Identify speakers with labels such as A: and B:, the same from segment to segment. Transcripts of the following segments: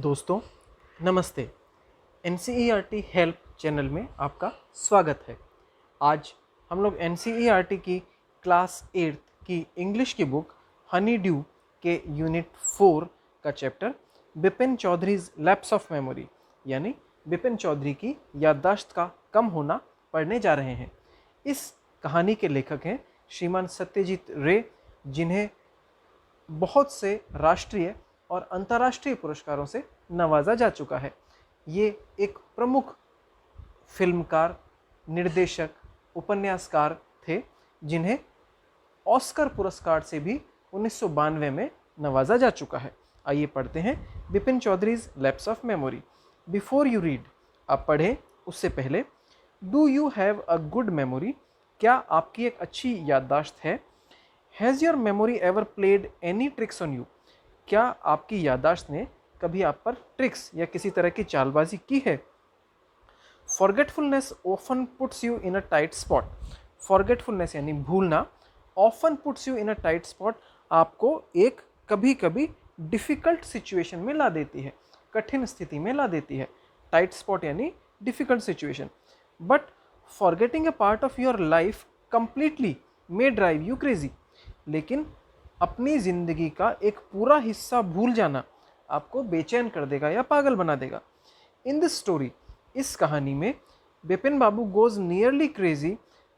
A: दोस्तों नमस्ते। NCERT help channel में आपका स्वागत है। आज हम लोग NCERT की क्लास 8 की इंग्लिश की बुक हनी ड्यू के यूनिट 4 का chapter Bipin Choudhury's lapse of memory यानी बिपिन चौधरी की याददाश्त का कम होना पढ़ने जा रहे हैं। इस कहानी के लेखक हैं श्रीमान सत्यजीत रे, जिन्हें बहुत से राष्ट्रीय और अंतर्राष्ट्रीय पुरस्कारों से नवाजा जा चुका है। ये एक प्रमुख फिल्मकार, निर्देशक, उपन्यासकार थे, जिन्हें ऑस्कर पुरस्कार से भी 1992 में नवाजा जा चुका है। आइए पढ़ते हैं Bipin Choudhury's lapse of memory. Before you read, आप पढ़ें उससे पहले, do you have a good memory? क्या आपकी एक अच्छी याददाश्त है? Has your memory ever played any tricks on you? क्या आपकी याददाश्त ने कभी आप पर ट्रिक्स या किसी तरह की चालबाजी की है? Forgetfulness often puts you in a tight spot. Forgetfulness यानी भूलना, often puts you in a tight spot, आपको एक कभी कभी डिफ़िकल्ट सिचुएशन में ला देती है, कठिन स्थिति में ला देती है। टाइट स्पॉट यानी difficult situation. But forgetting a part of your life completely may drive you crazy. लेकिन अपनी ज़िंदगी का एक पूरा हिस्सा भूल जाना आपको बेचैन कर देगा या पागल बना देगा। इन दिस स्टोरी, इस कहानी में, बिपिन बाबू गोज नियरली क्रेजी।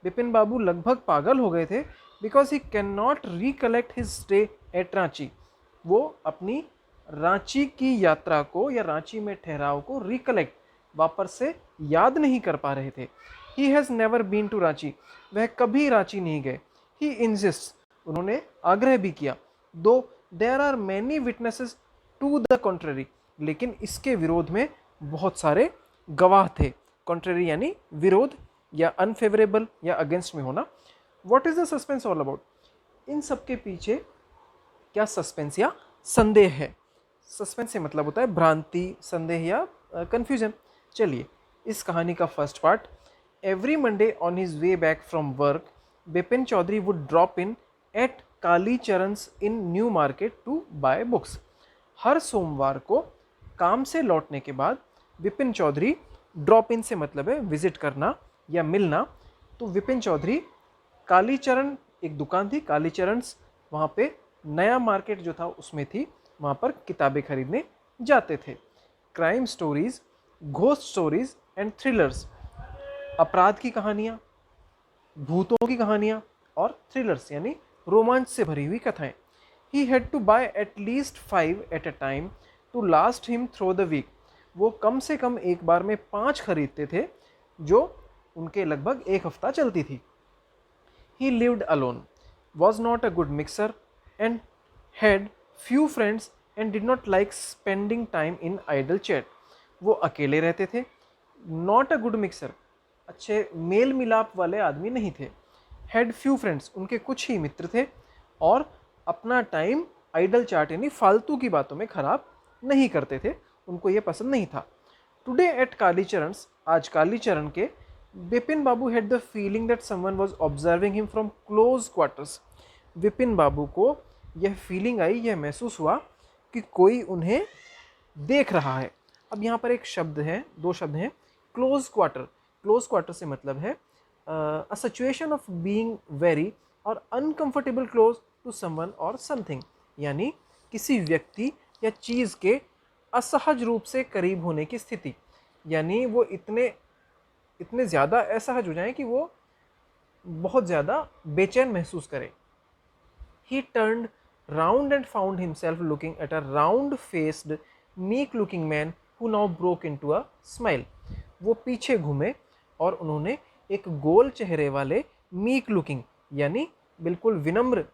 A: बिपिन बाबू लगभग पागल हो गए थे, because he can not recollect his stay at Ranchi. वो अपनी रांची की यात्रा को या रांची में ठहराव को रिकलेक्ट, वापस से याद नहीं कर पा रहे थे। He has never been to Ranchi, वह कभी रांची नहीं गए। ही इंसिस्ट, उन्होंने आग्रह भी किया। Though there are many witnesses to the contrary, लेकिन इसके विरोध में बहुत सारे गवाह थे। कॉन्ट्ररी यानी विरोध या अनफेवरेबल या अगेंस्ट में होना। What is the suspense all about? इन सब के पीछे क्या सस्पेंस या संदेह है? सस्पेंस से मतलब होता है भ्रांति, संदेह या कंफ्यूजन। चलिए, इस कहानी का first part. Every Monday on his way back from work, Bipin Chaudhary would drop in at Kali Charan's in New Market to buy books. हर सोमवार को काम से लौटने के बाद विपिन चौधरी, ड्रॉप इन से मतलब है विजिट करना या मिलना, तो विपिन चौधरी कालीचरण, एक दुकान थी कालीचरणस, वहाँ पे नया मार्केट जो था उसमें थी, वहाँ पर किताबें खरीदने जाते थे। Crime stories, ghost stories and thrillers, अपराध की कहानियाँ, भूतों की कहानियाँ और थ्रिलर्स यानी रोमांच से भरी हुई कथाएं। He had to buy at least 5 at a time to last him through the week. वो कम से कम एक बार में 5 खरीदते थे, जो उनके लगभग एक हफ्ता चलती थी। He lived alone, was not a good mixer and had few friends and did not like spending time in idle chat. वो अकेले रहते थे, not a good mixer, अच्छे मेल मिलाप वाले आदमी नहीं थे। Had few friends, उनके कुछ ही मित्र थे, और अपना टाइम आइडल चाट यानी फालतू की बातों में खराब नहीं करते थे, उनको ये पसंद नहीं था। टुडे एट कालीचरणस, आज कालीचरण के, बिपिन बाबू had the feeling that someone was observing him from close quarters. Bipin babu को यह फीलिंग आई, यह महसूस हुआ कि कोई उन्हें देख रहा है। अब यहाँ पर एक शब्द है, दो शब्द हैं, क्लोज क्वार्टर। क्लोज क्वार्टर से मतलब है a situation of being very और अनकंफर्टेबल क्लोज टू समवन और समथिंग, यानी किसी व्यक्ति या चीज़ के असहज रूप से करीब होने की स्थिति, यानी वो इतने ज़्यादा असहज हो जाएं कि वो बहुत ज़्यादा बेचैन महसूस करें। He turned round and found himself looking at a round-faced, meek-looking man who now broke into a smile. वो पीछे घूमे और उन्होंने एक गोल चेहरे वाले मीक लुकिंग यानी बिल्कुल विनम्र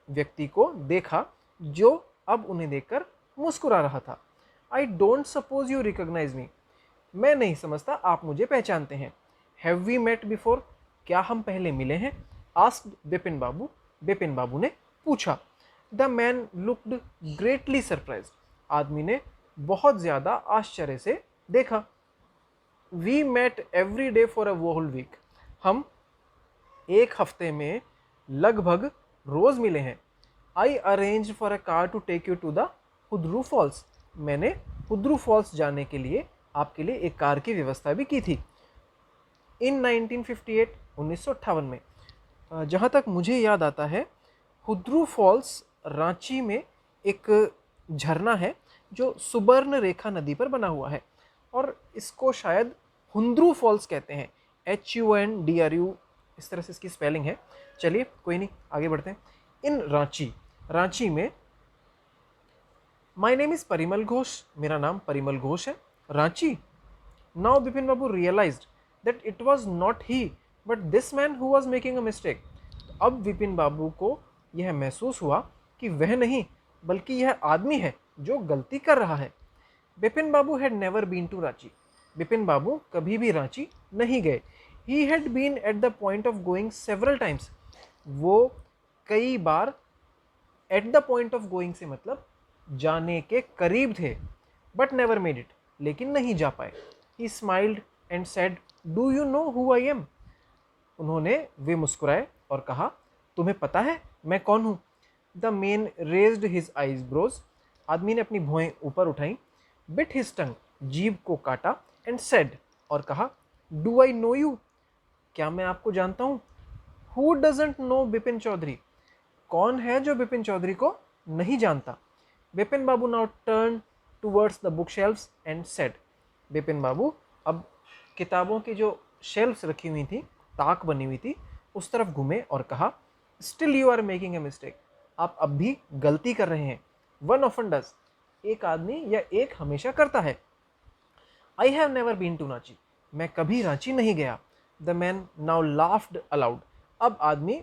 A: व्यक्ति को देखा, जो अब उन्हें देखकर मुस्कुरा रहा था। I don't suppose you recognise me, मैं नहीं समझता आप मुझे पहचानते हैं। हैव वी मेट बिफोर, क्या हम पहले मिले हैं? आस्क्ड बिपिन बाबू, बिपिन बाबू ने पूछा। The man looked greatly surprised, आदमी ने बहुत ज़्यादा आश्चर्य से देखा। We met every day for a whole week, हम एक हफ्ते में लगभग रोज़ मिले हैं। I arrange for a car to take you to the Hudru falls, मैंने हुड्रू फॉल्स जाने के लिए आपके लिए एक कार की व्यवस्था भी की थी। इन 1958 1958 में जहाँ तक मुझे याद आता है, हुड्रू फॉल्स रांची में एक झरना है जो सुबर्ण रेखा नदी पर बना हुआ है और इसको शायद हुंद्रू फॉल्स कहते हैं, HUNDRU, इस तरह से इसकी स्पेलिंग है। चलिए कोई नहीं, आगे बढ़ते हैं। इन रांची में my name is Parimal Ghosh, मेरा नाम परिमल घोष है। Ranchi. Now Bipin Babu realised that it was not he but this man who was making a mistake. अब विपिन बाबू को यह महसूस हुआ कि वह नहीं बल्कि यह आदमी है जो गलती कर रहा है। बिपिन बाबू had never been to Ranchi. Bipin babu कभी भी रांची नहीं गए। He had been at the point of going several times. वो कई बार, at the point of going से मतलब जाने के करीब थे, बट नेवर मेड इट, लेकिन नहीं जा पाए। He smiled and said, do you know who I am? वे मुस्कुराए और कहा, तुम्हें पता है मैं कौन हूँ? The man raised his eyebrows. आदमी ने अपनी भुएं ऊपर उठाई। बिट हिज टंग, जीभ को काटा। एंड सेड, और कहा, डू आई नो यू? क्या मैं आपको जानता हूँ? Who doesn't know Bipin Chaudhary? कौन है जो बिपिन चौधरी को नहीं जानता? Bipin babu now turn towards the book shelves and said. Bipin babu अब किताबों की जो शेल्फ्स रखी हुई थी, ताक बनी हुई थी, उस तरफ घूमे और कहा, still you are making a mistake. आप अब भी गलती कर रहे हैं। वन ऑफन डज, एक आदमी या एक हमेशा करता है। I have never been to Ranchi, मैं कभी रांची नहीं गया। The man now laughed aloud, अब आदमी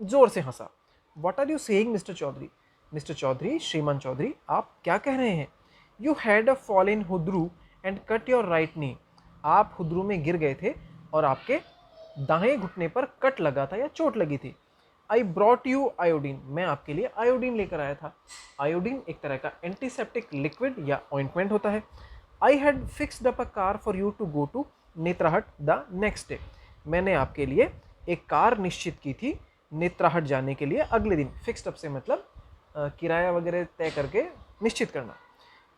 A: जोर से हंसा। What are you saying mister Chaudhary? Mister Chaudhary, Shriman Chaudhary, आप क्या कह रहे हैं? You had a fall in Hudru and cut your right knee. आप हुड्रू में गिर गए थे और आपके दाएं घुटने पर कट लगा था या चोट लगी थी। आई ब्रॉट यू आयोडीन, मैं आपके लिए आयोडीन लेकर आया था। आयोडीन एक तरह का एंटीसेप्टिक लिक्विड या ऑइंटमेंट होता है। I had fixed up a car for you to go to Netarhat the next day. मैंने आपके लिए एक कार निश्चित की थी नेत्राहट जाने के लिए अगले दिन। फिक्स्ड अप से मतलब किराया वगैरह तय करके निश्चित करना।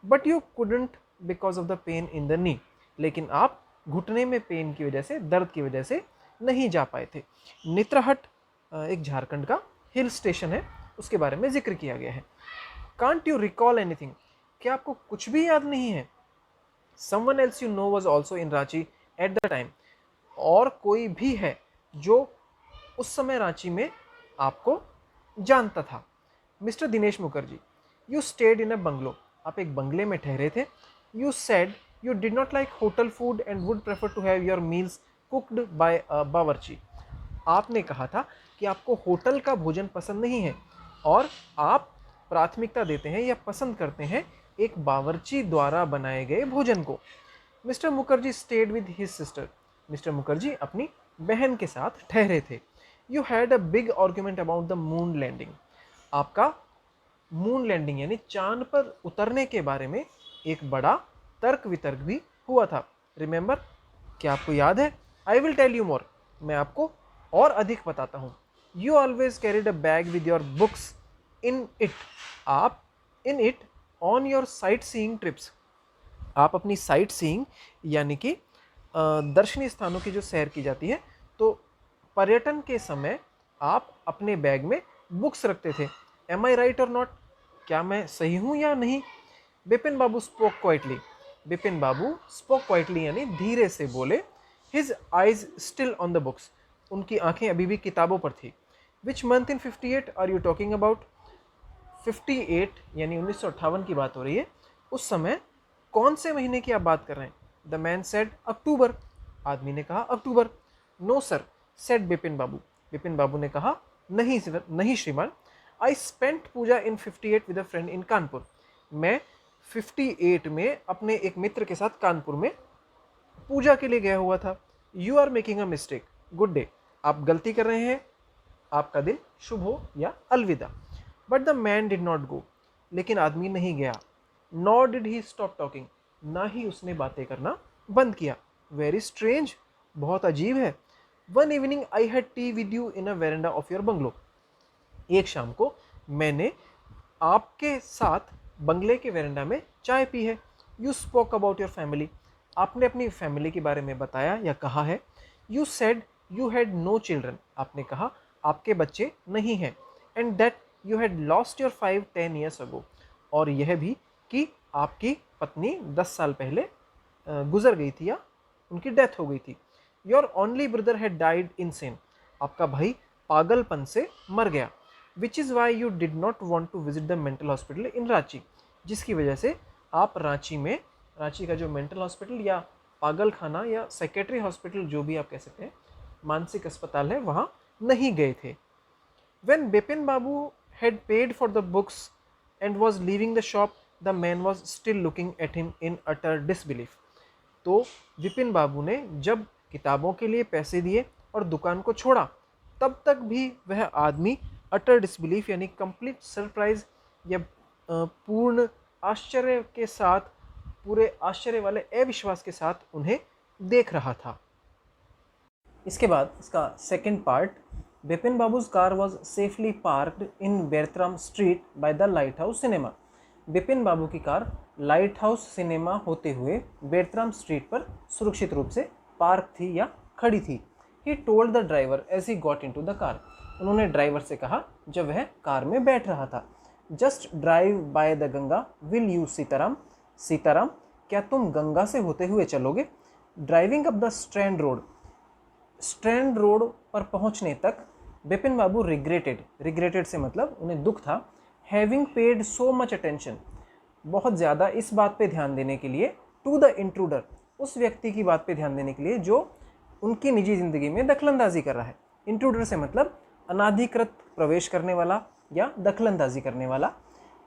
A: But you couldn't because of the pain in the knee, लेकिन आप घुटने में पेन की वजह से, दर्द की वजह से नहीं जा पाए थे। नेत्राहट एक झारखंड का हिल स्टेशन है, उसके बारे में जिक्र किया गया है। कांट यू रिकॉल एनीथिंग, क्या आपको कुछ भी याद नहीं है? Someone else you know was also in Ranchi at the time, और कोई भी है जो उस समय रांची में आपको जानता था। Mister Dinesh Mukherjee, you stayed in a bungalow, आप एक बंगले में ठहरे थे। You said you did not like hotel food and would prefer to have your meals cooked by a bawarchi. आपने कहा था कि आपको होटल का भोजन पसंद नहीं है और आप प्राथमिकता देते हैं या पसंद करते हैं एक बावर्ची द्वारा बनाए गए भोजन को। Mister Mukherjee stayed with his sister, mister Mukherjee अपनी बहन के साथ ठहरे थे। You had a big argument about the moon landing, आपका मून लैंडिंग यानी चांद पर उतरने के बारे में एक बड़ा तर्क वितर्क भी हुआ था। रिमेंबर, क्या आपको याद है? I will tell you more, मैं आपको और अधिक बताता हूँ। You always carried a bag with your books in it, आप in it on your sightseeing trips, आप अपनी साइट सीइंग यानी कि दर्शनीय स्थानों की जो सैर की जाती है, तो पर्यटन के समय आप अपने बैग में बुक्स रखते थे। Am I right or not, क्या मैं सही हूँ या नहीं? Bipin Babu spoke quietly, Bipin Babu spoke quietly यानी धीरे से बोले। His eyes still on the books, उनकी आंखें अभी भी किताबों पर थी। Which month in 58 are you talking about? 58 यानी 1958 की बात हो रही है। उस समय कौन से महीने की आप बात कर रहे हैं? द मैन सेड अक्टूबर, आदमी ने कहा October. No sir, said Bipin बाबू, बिपिन बाबू ने कहा नहीं नहीं श्रीमान। I spent Puja in 58 with a friend in Kanpur, मैं 58 में अपने एक मित्र के साथ कानपुर में पूजा के लिए गया हुआ था। You are making a mistake, good day, आप गलती कर रहे हैं, आपका दिन शुभ हो या अलविदा। But the man did not go, लेकिन आदमी नहीं गया। Nor did he stop talking, ना ही उसने बातें करना बंद किया। वेरी स्ट्रेंज, बहुत अजीब है। One evening I had T with you in a veranda of your bungalow, एक शाम को मैंने आपके साथ बंगले के वेरेंडा में चाय पी है। You spoke about your family, आपने अपनी फैमिली के बारे में बताया या कहा है। You said you had no children, आपने कहा आपके बच्चे नहीं हैं। And that you had lost your 5-10 years ago, और यह भी कि आपकी पत्नी 10 साल पहले गुजर गई थी या उनकी डेथ हो गई थी। Your only brother had died insane, आपका भाई पागलपन से मर गया। Which is why you did not want to visit the mental hospital in Ranchi, जिसकी वजह से आप रांची का जो मेंटल हॉस्पिटल या पागल खाना या साइकेट्री हॉस्पिटल जो भी आप कह सकते हैं, मानसिक अस्पताल है, वहाँ नहीं गए थे। When Bipin Babu had paid for the books and was leaving the shop, the man was still looking at him in utter disbelief. तो विपिन बाबू ने जब किताबों के लिए पैसे दिए और दुकान को छोड़ा, तब तक भी वह आदमी अटर डिसबिलीफ यानी कंप्लीट सरप्राइज या पूर्ण आश्चर्य के साथ, पूरे आश्चर्य वाले अविश्वास के साथ उन्हें देख रहा था। इसके बाद इसका second part, Bipin babu's car was safely parked in Bertram street by the lighthouse cinema. Bipin babu की कार लाइट हाउस सिनेमा होते हुए बेरत्राम स्ट्रीट पर सुरक्षित रूप से पार्क थी या खड़ी थी। He told the driver as he got into the car, उन्होंने ड्राइवर से कहा जब वह कार में बैठ रहा था। Just drive by the Ganga will you Sitaram, Sitaram क्या तुम गंगा से होते हुए चलोगे। Driving up the strand road पर पहुंचने तक बिपिन बाबू रिग्रेटेड से मतलब उन्हें दुख था, having paid so much attention, बहुत ज़्यादा इस बात पे ध्यान देने के लिए, टू द इंट्रूडर, उस व्यक्ति की बात पे ध्यान देने के लिए जो उनकी निजी ज़िंदगी में दखलंदाजी कर रहा है। इंट्रूडर से मतलब अनाधिकृत प्रवेश करने वाला या दखलंदाजी करने वाला।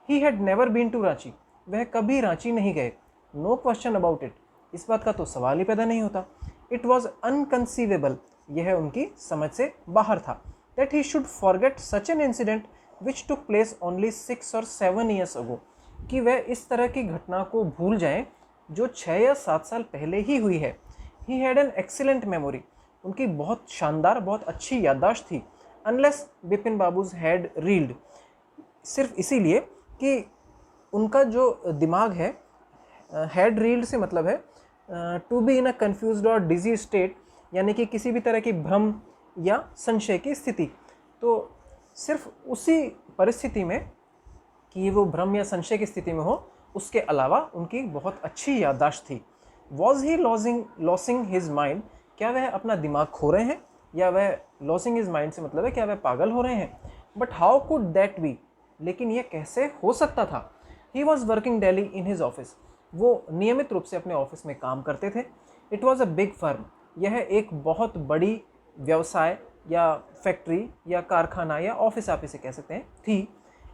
A: He had never been to Ranchi, वह कभी रांची नहीं गए। नो क्वेश्चन अबाउट इट, इस बात का तो सवाल ही पैदा नहीं होता। इट वॉज अनकंसीवेबल, यह उनकी समझ से बाहर था। That he should forget such an incident which took place only 6 or 7 years ago, कि वह इस तरह की घटना को भूल जाएं जो 6 या 7 साल पहले ही हुई है। He had an excellent memory, उनकी बहुत शानदार, बहुत अच्छी याददाश्त थी। Unless Bipin babus had reeled, सिर्फ इसीलिए कि उनका जो दिमाग है, हैड रील्ड से मतलब है to be in a confused और डिजी स्टेट, यानी कि किसी भी तरह की भ्रम या संशय की स्थिति। तो सिर्फ उसी परिस्थिति में कि वो भ्रम या संशय की स्थिति में हो, उसके अलावा उनकी बहुत अच्छी याददाश्त थी। Was he losing his mind, क्या वह अपना दिमाग खो रहे हैं, या वह लॉसिंग हिज माइंड से मतलब है क्या वह पागल हो रहे हैं। But how could that be, लेकिन यह कैसे हो सकता था। He was working daily in his office, वो नियमित रूप से अपने ऑफिस में काम करते थे। It was a big firm, यह एक बहुत बड़ी व्यवसाय या फैक्ट्री या कारखाना या ऑफिस आप इसे कह सकते हैं थी।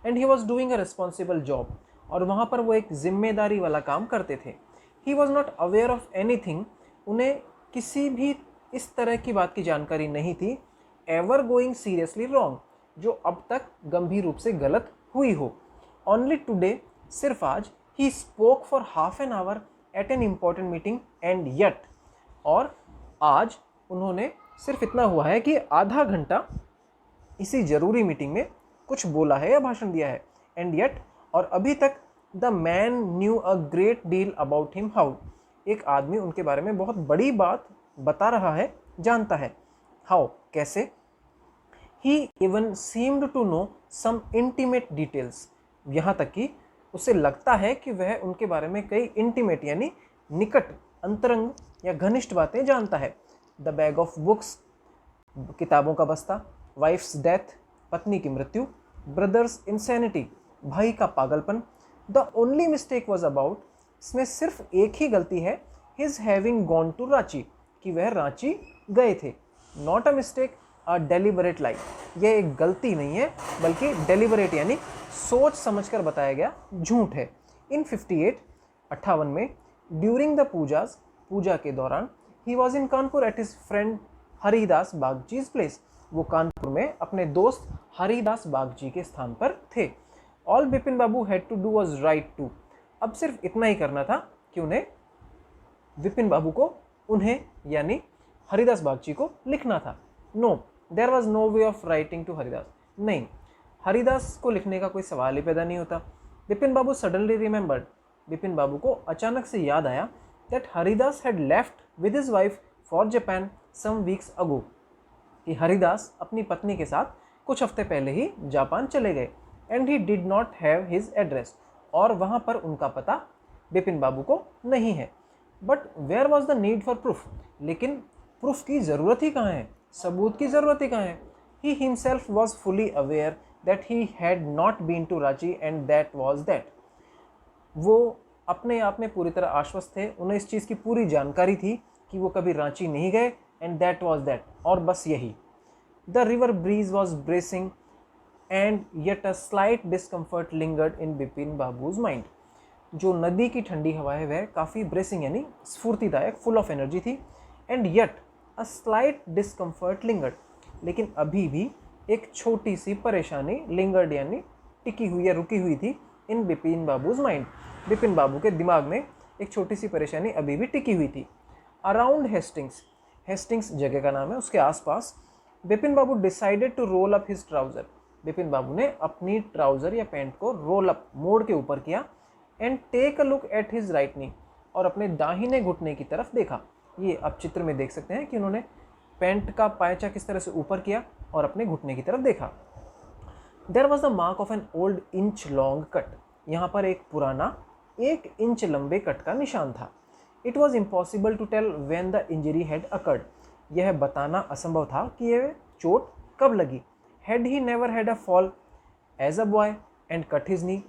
A: And he was doing a responsible job, और वहाँ पर वो एक जिम्मेदारी वाला काम करते थे। He was not aware of anything, उन्हें किसी भी इस तरह की बात की जानकारी नहीं थी, एवर गोइंग सीरियसली रॉन्ग, जो अब तक गंभीर रूप से गलत हुई हो। ओनली टुडे, सिर्फ आज, he spoke for half an hour at an important meeting and yet, और आज उन्होंने सिर्फ इतना हुआ है कि आधा घंटा इसी जरूरी मीटिंग में कुछ बोला है या भाषण दिया है। एंड येट, और अभी तक the man new a great deal about him how, एक आदमी उनके बारे में बहुत बड़ी बात बता रहा है, जानता है। हाउ, कैसे। He even seemed to know some intimate details, यहाँ तक कि उसे लगता है कि वह उनके बारे में कई इंटीमेट यानी निकट, अंतरंग या घनिष्ठ बातें जानता है। द बैग ऑफ बुक्स, किताबों का बस्ता, वाइफ्स डेथ, पत्नी की मृत्यु, ब्रदर्स इंसैनिटी, भाई का पागलपन। The only mistake was about, इसमें सिर्फ एक ही गलती है, his having gone to Ranchi, कि वह रांची गए थे। Not a mistake, a deliberate lie, यह एक गलती नहीं है बल्कि डेलिबरेट यानी सोच समझकर बताया गया झूठ है। इन 58 में, ड्यूरिंग द पूजाज, पूजा के दौरान, he was in Kanpur at his friend Haridas Bagchi's place, वो कानपुर में अपने दोस्त हरिदास बागजी के स्थान पर थे। All Bipin Babu had to do was write to, अब सिर्फ इतना ही करना था कि उन्हें, विपिन बाबू को उन्हें यानी हरिदास बागजी को लिखना था। No, there was no way of writing to Haridas, नहीं, हरिदास को लिखने का कोई सवाल ही पैदा नहीं होता। बिपिन बाबू सडनली रिमेंबर्ड, बिपिन बाबू को अचानक से याद आया that Haridas had left with his wife for Japan some weeks ago, कि हरिदास अपनी पत्नी के साथ कुछ हफ्ते पहले ही जापान चले गए, and he did not have his address, और वहाँ पर उनका पता बिपिन बाबू को नहीं है। But where was the need for proof, लेकिन प्रूफ की ज़रूरत ही कहाँ है, सबूत की ज़रूरत ही कहाँ है। He himself was fully aware that he had not been to Ranchi and that was that, वो अपने आप में पूरी तरह आश्वस्त थे, उन्हें इस चीज़ की पूरी जानकारी थी कि वो कभी रांची नहीं गए, एंड दैट वॉज दैट, और बस यही। The river breeze was bracing and yet a slight discomfort lingered in Bipin Babu's mind, जो नदी की ठंडी हवा है वह काफ़ी ब्रेसिंग यानी स्फूर्तिदायक, फुल ऑफ एनर्जी थी, and yet a slight discomfort lingered, लेकिन अभी भी एक छोटी सी परेशानी लिंगर्ड यानी टिकी हुई या रुकी हुई थी इन बिपिन बाबूज माइंड, बिपिन बाबू के दिमाग में एक छोटी सी परेशानी अभी भी टिकी हुई थी। अराउंड हेस्टिंग्स, हेस्टिंग्स जगह का नाम है, उसके आसपास बिपिन बाबू decided to roll up his trousers, Bipin बाबू ने अपनी ट्राउज़र या पैंट को रोल अप, मोड़ के ऊपर किया, and take a look at his right knee, और अपने दाहिने घुटने की तरफ देखा। ये आप चित्र में देख सकते हैं कि उन्होंने पैंट का पायचा किस तरह से ऊपर किया और अपने घुटने की तरफ देखा। There was the mark of an old inch long cut, यहाँ पर एक पुराना 1 इंच लंबे कट का निशान था। It was impossible to tell when the injury had occurred, यह बताना असंभव था कि यह चोट कब लगी। Had he never had a fall as a boy and cut his knee,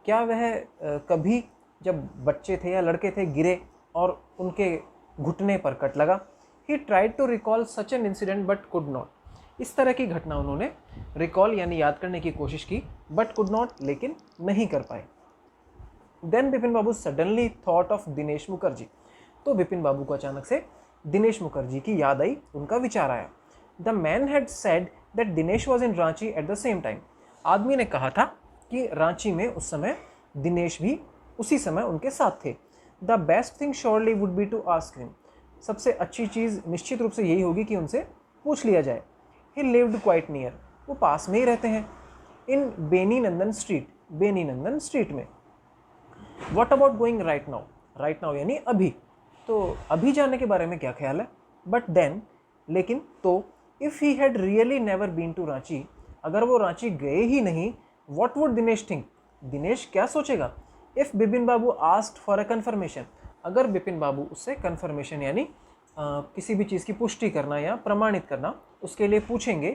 A: क्या वह कभी जब बच्चे थे या लड़के थे गिरे और उनके घुटने पर कट लगा। He tried to recall such an incident but could not, इस तरह की घटना उन्होंने रिकॉल यानी याद करने की कोशिश की, बट कुड नॉट, लेकिन नहीं कर पाए। Then Bipin Babu suddenly thought of Dinesh Mukherjee, तो बिपिन बाबू को अचानक से दिनेश मुखर्जी की याद आई, उनका विचार आया। The man had said that Dinesh was in Ranchi at the same time, आदमी ने कहा था कि रांची में उस समय दिनेश भी उसी समय उनके साथ थे। The best thing surely would be to ask him, सबसे अच्छी चीज़ निश्चित रूप से यही होगी कि उनसे पूछ लिया जाए। ही लिव्ड क्वाइट नियर, वो पास में ही रहते हैं, इन बेनी नंदन स्ट्रीट, बेनी नंदन स्ट्रीट में। What about going right now, right now यानी अभी, तो अभी जाने के बारे में क्या ख्याल है। बट देन, लेकिन तो, if he had really never been to Ranchi, अगर वो रांची गए ही नहीं, what would Dinesh think, Dinesh क्या सोचेगा। If Bipin Babu asked for a confirmation, अगर बिपिन बाबू उससे कन्फर्मेशन यानी किसी भी चीज़ की पुष्टि करना या प्रमाणित करना उसके लिए पूछेंगे,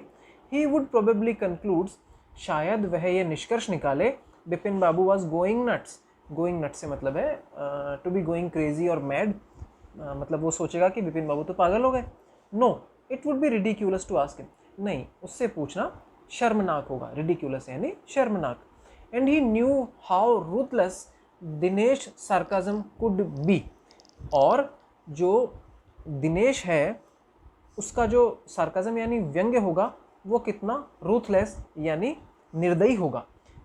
A: ही वुड प्रोबेबली कंक्लूड्स, शायद वह ये निष्कर्ष निकाले, Bipin babu was going nuts, going nuts से मतलब है टू बी गोइंग क्रेजी और मैड, मतलब वो सोचेगा कि बिपिन बाबू तो पागल हो गए। No, it would be ridiculous to ask him, नहीं, उससे पूछना शर्मनाक होगा, रिडिक्यूलस यानी शर्मनाक। And he knew how ruthless Dinesh sarcasm could be, और जो दिनेश है उसका जो सार्काज्म यानी व्यंग्य होगा वो कितना रूथलेस यानी निर्दयी होगा।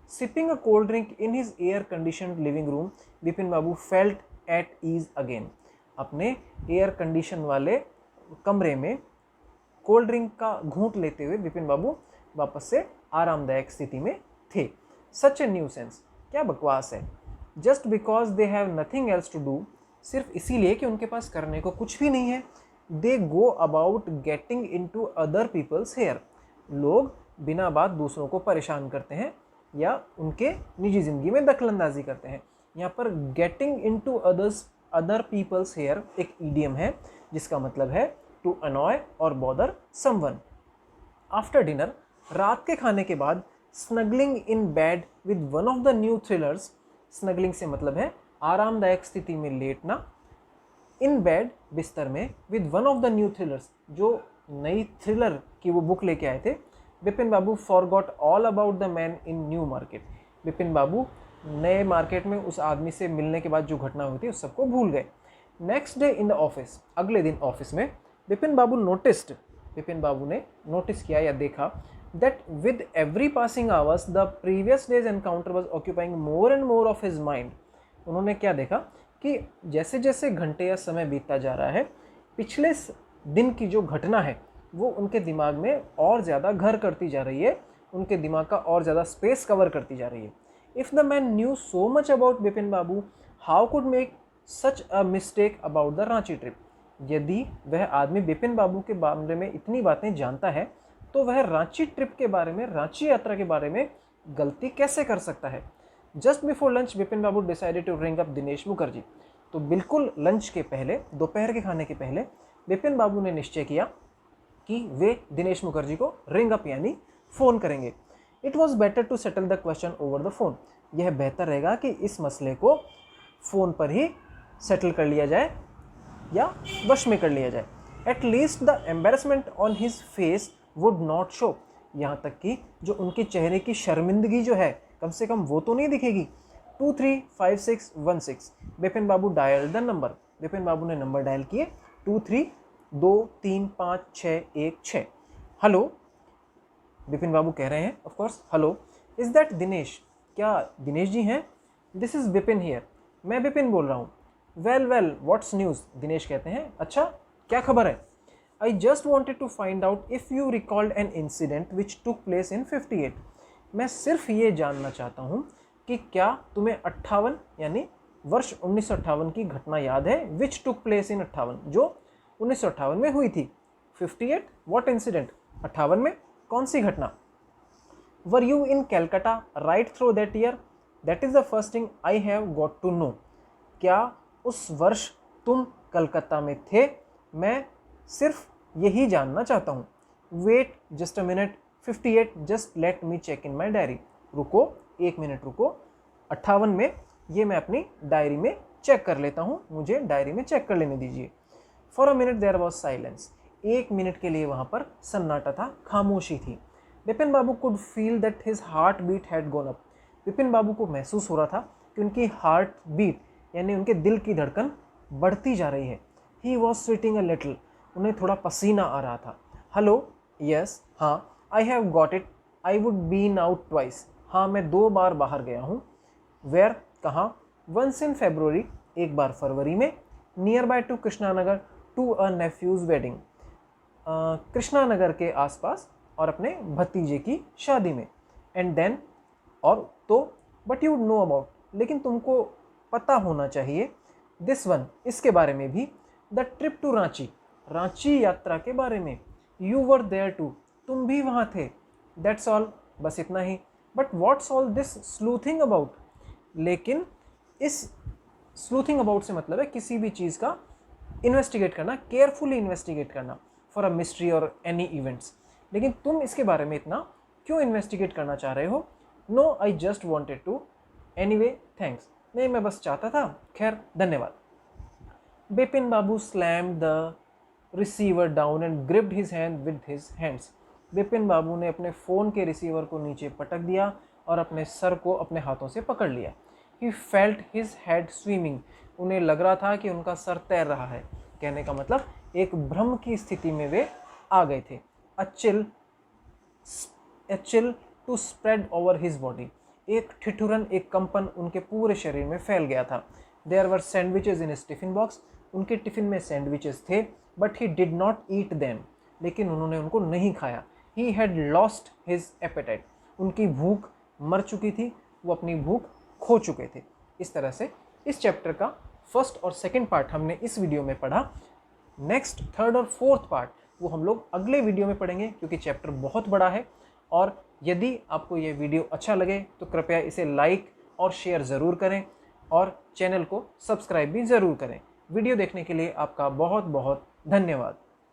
A: Sipping a cold drink in his air conditioned living room, Bipin Babu felt at ease again, अपने एयर कंडीशन वाले कमरे में कोल्ड ड्रिंक का घूंट लेते हुए बिपिन बाबू वापस से आरामदायक स्थिति में थे। सच ए न्यूसेंस, क्या बकवास है। Just because they have nothing else to do, सिर्फ इसीलिए कि उनके पास करने को कुछ भी नहीं है। They go about getting in to other people's hair, लोग बिना बात दूसरों को परेशान करते हैं या उनके निजी ज़िंदगी में दखलंदाजी करते हैं। यहाँ पर getting in to other people's hair एक ईडियम है जिसका मतलब है टू अनॉय और बॉदर समवन। आफ्टर डिनर, रात के खाने के बाद, snuggling in bed with one of the new thrillers, snuggling से मतलब है आरामदायक स्थिति में लेटना, इन बेड बिस्तर में, with one of the new thrillers, जो नई थ्रिलर की वो बुक लेके आए थे, Bipin babu forgot all about the man in New Market, Bipin babu नए मार्केट में उस आदमी से मिलने के बाद जो घटना हुई थी उस सबको भूल गए। Next day in the office, अगले दिन ऑफिस में, बिपिन बाबू नोटिस्ड, बिपिन बाबू ने नोटिस किया या देखा, that with every passing hours the previous days encounter was occupying more and more of his mind. उन्होंने क्या देखा कि जैसे जैसे घंटे या समय बीतता जा रहा है, पिछले दिन की जो घटना है वो उनके दिमाग में और ज़्यादा घर करती जा रही है, उनके दिमाग का और ज़्यादा स्पेस कवर करती जा रही है। If the man new so much about Bipin Babu, how could make such a mistake about the Ranchi trip. यदि वह आदमी बिपिन बाबू के बारे में इतनी बातें जानता है तो वह रांची ट्रिप के बारे में, रांची यात्रा के बारे में गलती कैसे कर सकता है। Just before lunch Bipin Babu decided to ring up Dinesh Mukherjee. तो बिल्कुल लंच के पहले, दोपहर के खाने के पहले बिपिन बाबू ने निश्चय किया कि वे दिनेश मुखर्जी को रिंग अप यानी फ़ोन करेंगे। It was better to settle the question over the phone. यह बेहतर रहेगा कि इस मसले को फ़ोन पर ही सेटल कर लिया जाए या वश में कर लिया जाए। At least the embarrassment on his face would not show. यहाँ तक कि जो उनके चेहरे की शर्मिंदगी जो है, कम से कम वो तो नहीं दिखेगी। 235616 बिपिन बाबू डायल द नंबर। बिपिन बाबू ने नंबर डायल किए 23235616। हेलो, बिपिन बाबू कह रहे हैं of course, hello is that Dinesh, क्या दिनेश जी हैं। दिस इज़ बिपिन हियर, मैं बिपिन बोल रहा हूँ। Well well what's news, Dinesh कहते हैं अच्छा क्या खबर है। I just wanted to find out if you recalled an incident which took place in 58। मैं सिर्फ ये जानना चाहता हूँ कि क्या तुम्हें 58 यानी वर्ष 1958 की घटना याद है। विच टुक प्लेस इन 58, जो 1958 में हुई थी। 58 व्हाट इंसिडेंट, 58 में कौन सी घटना। Were you in Calcutta right through that year, that is the first thing I have got to know. क्या उस वर्ष तुम कलकत्ता में थे, मैं सिर्फ यही जानना चाहता हूँ। Wait just a minute 58 just let me check in my diary. रुको, एक मिनट रुको, 58 में ये मैं अपनी डायरी में चेक कर लेता हूँ, मुझे डायरी में चेक कर लेने दीजिए। For a minute there was silence. एक मिनट के लिए वहाँ पर सन्नाटा था, खामोशी थी। Bipin babu could feel that his heartbeat had gone up. Bipin बाबू को महसूस हो रहा था कि उनकी हार्ट बीट यानी उनके दिल की धड़कन बढ़ती जा रही है। He was sweating a little, उन्हें थोड़ा पसीना आ रहा था। हेलो, यस, हाँ, I have got it, I would been out twice. हाँ, मैं 2 बार बाहर गया हूँ। वेयर, कहाँ। वंस इन फेब्रुवरी, एक बार फरवरी में। Near by to Krishnanagar to a nephew's wedding, Krishnanagar के आसपास और अपने भतीजे की शादी में। एंड देन, और तो, बट यू नो अबाउट, लेकिन तुमको पता होना चाहिए। दिस वन, इसके बारे में भी। The trip to Ranchi, Ranchi यात्रा के बारे में। यू वर देयर टू, तुम भी वहाँ थे। दैट्स ऑल, बस इतना ही। But what's all this sleuthing about, लेकिन इस स्लूथिंग अबाउट से मतलब है किसी भी चीज़ का इन्वेस्टिगेट करना, केयरफुली इन्वेस्टिगेट करना फॉर अ मिस्ट्री और एनी इवेंट्स। लेकिन तुम इसके बारे में इतना क्यों इन्वेस्टिगेट करना चाह रहे हो। No, I just wanted to, anyway thanks, नहीं मैं बस चाहता था, खैर धन्यवाद। Bipin babu slammed the receiver down and gripped his hand with his hands. Bipin बाबू ने अपने फ़ोन के रिसीवर को नीचे पटक दिया और अपने सर को अपने हाथों से पकड़ लिया। He felt his head swimming, उन्हें लग रहा था कि उनका सर तैर रहा है। कहने का मतलब एक भ्रम की स्थिति में वे आ गए थे। A chill to spread over his body, एक ठिठुरन, एक कंपन उनके पूरे शरीर में फैल गया था। There were sandwiches in his tiffin box, उनके टिफिन में सैंडविचेस थे। But he did not eat them, लेकिन उन्होंने उनको नहीं खाया। He had lost his appetite, उनकी भूख मर चुकी थी, वो अपनी भूख खो चुके थे। इस तरह से इस चैप्टर का फर्स्ट और सेकंड पार्ट हमने इस वीडियो में पढ़ा। नेक्स्ट, थर्ड और फोर्थ पार्ट वो हम लोग अगले वीडियो में पढ़ेंगे, क्योंकि चैप्टर बहुत बड़ा है। और यदि आपको ये वीडियो अच्छा लगे तो कृपया इसे लाइक और शेयर ज़रूर करें और चैनल को सब्सक्राइब भी ज़रूर करें। वीडियो देखने के लिए आपका बहुत बहुत धन्यवाद।